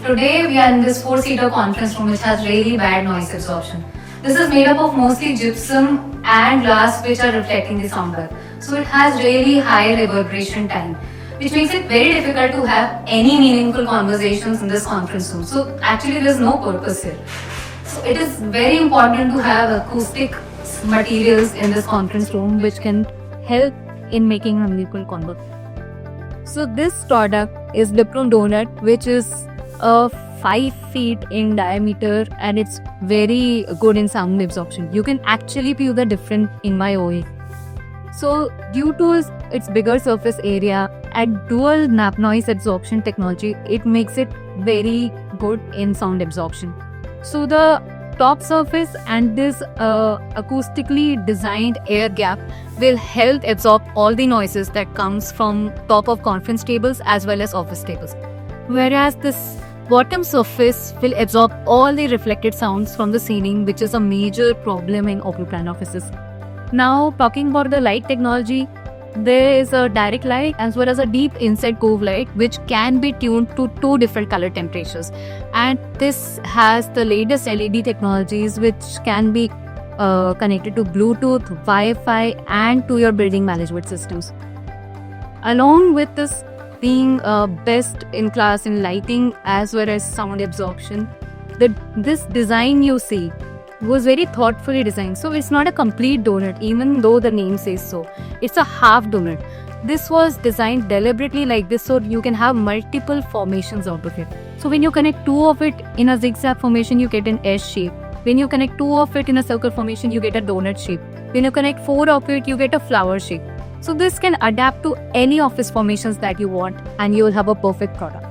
today we are in this 4-seater conference room which has really bad noise absorption. This is made up of mostly gypsum and glass which are reflecting the sound wave. So it has really high reverberation time, which makes it very difficult to have any meaningful conversations in this conference room. So actually there is no purpose here. So it is very important to have acoustic materials in this conference room which can help in making a meaningful conversation. So this product is Liplum Donut, which is 5 feet in diameter, and it's very good in sound absorption. You can actually feel the difference in my OA. So due to its bigger surface area and dual nap noise absorption technology, it makes it very good in sound absorption. So the top surface and this acoustically designed air gap will help absorb all the noises that comes from top of conference tables as well as office tables. Whereas this bottom surface will absorb all the reflected sounds from the ceiling, which is a major problem in open plan offices. Now talking about the light technology, there is a direct light as well as a deep inside cove light which can be tuned to 2 different color temperatures, and this has the latest LED technologies which can be connected to Bluetooth, Wi-Fi and to your building management systems. Along with this being best in class in lighting as well as sound absorption, this design you see was very thoughtfully designed. So it's not a complete donut, even though the name says so. It's a half donut. This was designed deliberately like this so you can have multiple formations out of it. So when you connect 2 of it in a zigzag formation, you get an S shape. When you connect 2 of it in a circle formation, you get a donut shape. When you connect 4 of it, you get a flower shape. So this can adapt to any office formations that you want, and you will have a perfect product.